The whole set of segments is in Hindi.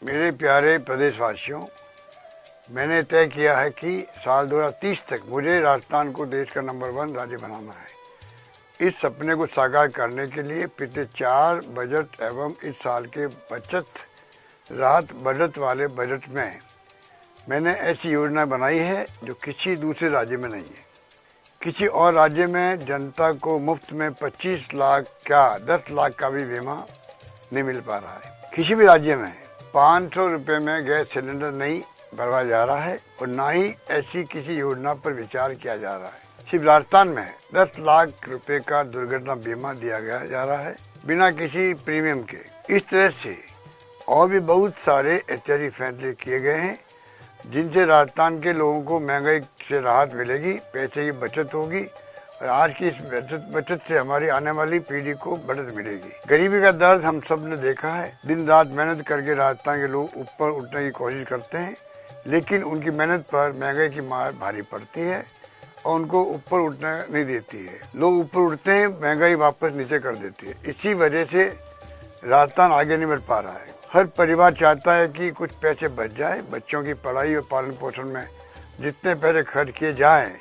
मेरे प्यारे प्रदेशवासियों, मैंने तय किया है कि साल 2030 तक मुझे राजस्थान को देश का नंबर 1 राज्य बनाना है। इस सपने को साकार करने के लिए पिछले 4 बजट एवं इस साल के बचत राहत बजट वाले बजट में मैंने ऐसी योजना बनाई है जो किसी दूसरे राज्य में नहीं है। किसी और राज्य में जनता को मुफ्त में 25 लाख क्या 10 लाख का भी बीमा नहीं मिल पा रहा है। किसी भी राज्य में 500 रुपये में गैस सिलेंडर नहीं भरवाया जा रहा है और ना ही ऐसी किसी योजना पर विचार किया जा रहा है। सिर्फ राजस्थान में 10 लाख रुपए का दुर्घटना बीमा दिया गया जा रहा है बिना किसी प्रीमियम के। इस तरह से और भी बहुत सारे ऐतिहासिक फैसले किए गए हैं जिनसे राजस्थान के लोगों को महंगाई से राहत मिलेगी, पैसे की बचत होगी और आज की इस बचत से हमारी आने वाली पीढ़ी को बढ़त मिलेगी। गरीबी का दर्द हम सब ने देखा है। दिन रात मेहनत करके राजस्थान के लोग ऊपर उठने की कोशिश करते हैं, लेकिन उनकी मेहनत पर महंगाई की मार भारी पड़ती है और उनको ऊपर उठने नहीं देती है। लोग ऊपर उठते हैं, महंगाई वापस नीचे कर देती है। इसी वजह से राजस्थान आगे नहीं बढ़ पा रहा है। हर परिवार चाहता है कि कुछ पैसे बच जाए। बच्चों की पढ़ाई और पालन पोषण में जितने पैसे खर्च किए जाएं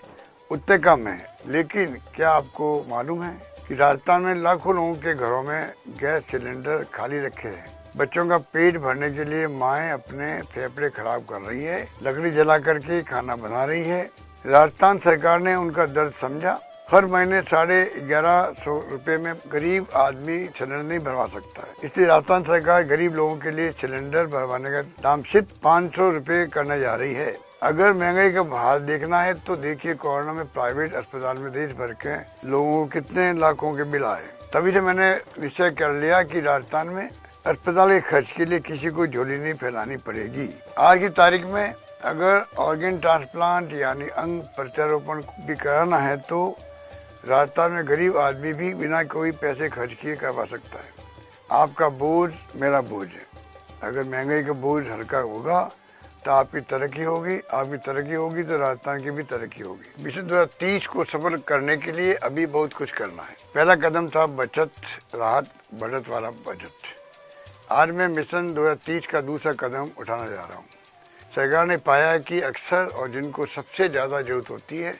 उतने कम है। लेकिन क्या आपको मालूम है कि राजस्थान में लाखों लोगों के घरों में गैस सिलेंडर खाली रखे हैं। बच्चों का पेट भरने के लिए माएँ अपने फेफड़े खराब कर रही है, लकड़ी जला करके खाना बना रही है। राजस्थान सरकार ने उनका दर्द समझा। हर महीने 1150 रुपये में गरीब आदमी सिलेंडर नहीं भरवा सकता है, इसलिए राजस्थान सरकार गरीब लोगों के लिए सिलेंडर भरवाने का दाम सिर्फ 500 रुपये करने जा रही है। अगर महंगाई का हाल देखना है तो देखिए कोरोना में प्राइवेट अस्पताल में देश भर के लोगों को कितने लाखों के बिल आए। तभी से मैंने निश्चय कर लिया कि राजस्थान में अस्पताल के खर्च के लिए किसी को झोली नहीं फैलानी पड़ेगी। आज की तारीख में अगर ऑर्गन ट्रांसप्लांट यानी अंग प्रत्यारोपण भी कराना है तो राजस्थान में गरीब आदमी भी बिना कोई पैसे खर्च किए करवा सकता है। आपका बोझ मेरा बोझ है। अगर महंगाई का बोझ हल्का होगा तो आपकी तरक्की होगी, आपकी तरक्की होगी तो राजस्थान की भी तरक्की होगी। मिशन 2030 को सफल करने के लिए अभी बहुत कुछ करना है। पहला कदम था बचत राहत बजट वाला बजट। आज मैं मिशन 2030 का दूसरा कदम उठाने जा रहा हूँ। सरकार ने पाया है कि अक्सर और जिनको सबसे ज़्यादा जरूरत होती है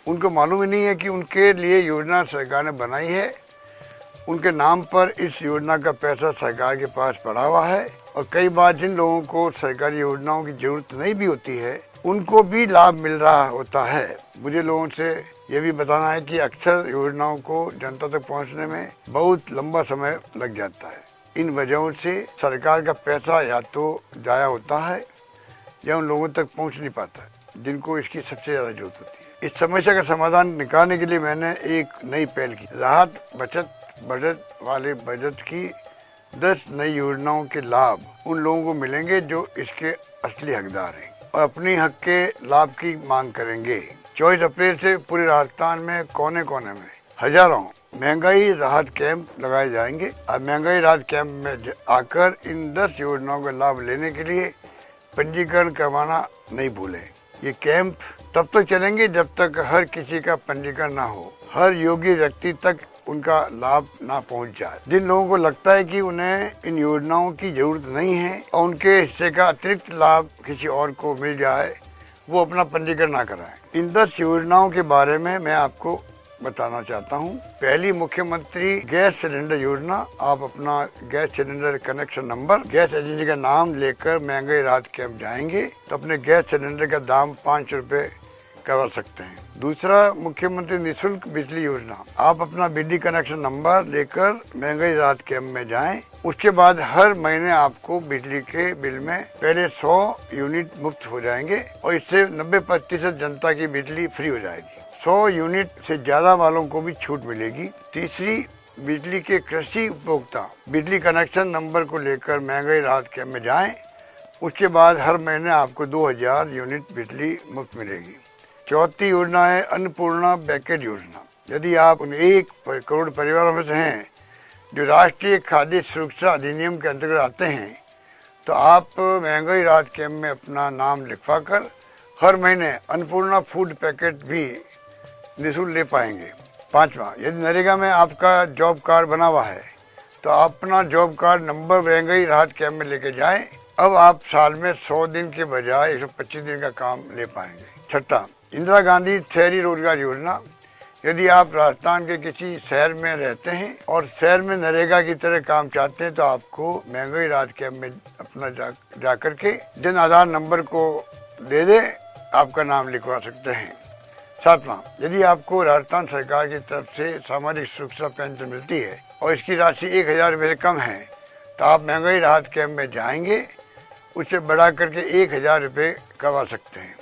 उनको मालूम ही नहीं है कि उनके लिए योजना सरकार ने बनाई है। उनके नाम पर इस योजना का पैसा सरकार के पास पड़ा हुआ है और कई बार जिन लोगों को सरकारी योजनाओं की जरूरत नहीं भी होती है उनको भी लाभ मिल रहा होता है। मुझे लोगों से ये भी बताना है कि अक्सर योजनाओं को जनता तक पहुंचने में बहुत लंबा समय लग जाता है। इन वजहों से सरकार का पैसा या तो जाया होता है या उन लोगों तक पहुँच नहीं पाता जिनको इसकी सबसे ज़्यादा जरूरत होती है। इस समस्या का समाधान निकालने के लिए मैंने एक नई पहल की। राहत बचत बजट वाले बजट की 10 नई योजनाओं के लाभ उन लोगों को मिलेंगे जो इसके असली हकदार हैं और अपनी हक के लाभ की मांग करेंगे। 24 अप्रैल से पूरे राजस्थान में कोने कोने में हजारों महंगाई राहत कैंप लगाए जाएंगे। अब महंगाई राहत कैंप में आकर इन 10 योजनाओं का लाभ लेने के लिए पंजीकरण करवाना नहीं भूलें। ये कैंप तब तक चलेंगे जब तक हर किसी का पंजीकरण ना हो, हर योग्य व्यक्ति तक उनका लाभ ना पहुंच जाए। जिन लोगों को लगता है कि उन्हें इन योजनाओं की जरूरत नहीं है और उनके हिस्से का अतिरिक्त लाभ किसी और को मिल जाए, वो अपना पंजीकरण ना कराएं। इन 10 योजनाओं के बारे में मैं आपको बताना चाहता हूं। पहली मुख्यमंत्री गैस सिलेंडर योजना। आप अपना gas cylinder connection number, gas agency का नाम लेकर महंगाई राहत कैंप जाएंगे तो अपने गैस सिलेंडर का दाम 500 रुपये करवा सकते हैं। दूसरा, मुख्यमंत्री निःशुल्क बिजली योजना। आप अपना बिजली कनेक्शन नंबर लेकर महंगाई राहत कैंप में जाएं। उसके बाद हर महीने आपको बिजली के बिल में पहले 100 यूनिट मुफ्त हो जाएंगे और इससे 90% जनता की बिजली फ्री हो जाएगी। 100 यूनिट से ज्यादा वालों को भी छूट मिलेगी। तीसरी, बिजली के कृषि उपभोक्ता बिजली कनेक्शन नंबर को लेकर महंगाई राहत कैंप में जाएं। उसके बाद हर महीने आपको 2000 यूनिट बिजली मुफ्त मिलेगी। चौथी योजना है अन्नपूर्णा पैकेज योजना। यदि आप उन 1 करोड़ परिवारों में से हैं जो राष्ट्रीय खाद्य सुरक्षा अधिनियम के अंतर्गत आते हैं तो आप महंगाई राहत कैंप में अपना नाम लिखवा कर हर महीने अन्नपूर्णा फूड पैकेट भी निःशुल्क ले पाएंगे। 5वां, यदि नरेगा में आपका जॉब कार्ड बना हुआ है तो अपना जॉब कार्ड नंबर महंगाई राहत कैंप में लेके जाएं अब आप साल में 100 दिन के बजाय 125 दिन का काम ले पाएंगे। छठा, इंदिरा गांधी शहरी रोजगार योजना। यदि आप राजस्थान के किसी शहर में रहते हैं और शहर में नरेगा की तरह काम चाहते हैं तो आपको महंगाई राहत कैंप में अपना जा करके जन आधार नंबर को दे दे आपका नाम लिखवा सकते हैं। सातवां, यदि आपको राजस्थान सरकार की तरफ से सामाजिक सुरक्षा पेंशन मिलती है और इसकी राशि 1000 रुपये से कम है तो आप महंगाई राहत कैंप में जाएंगे, उसे बढ़ा करके 1000 रुपये करवा सकते हैं।